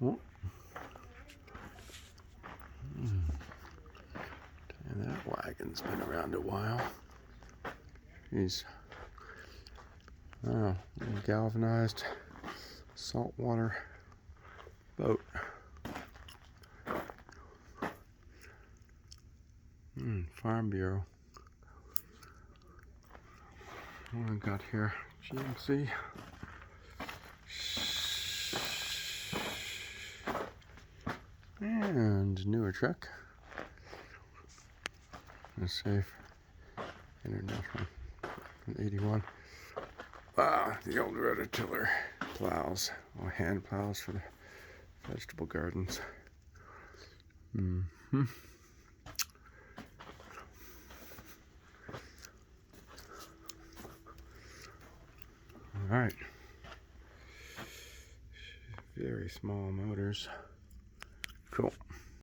Oh. And that wagon's been around a while. He's galvanized saltwater boat. Farm Bureau. What I got here? GMC. And newer truck. A safe international 81. The old rototiller plows, or hand plows for the vegetable gardens. All right. Very small motors. Cool.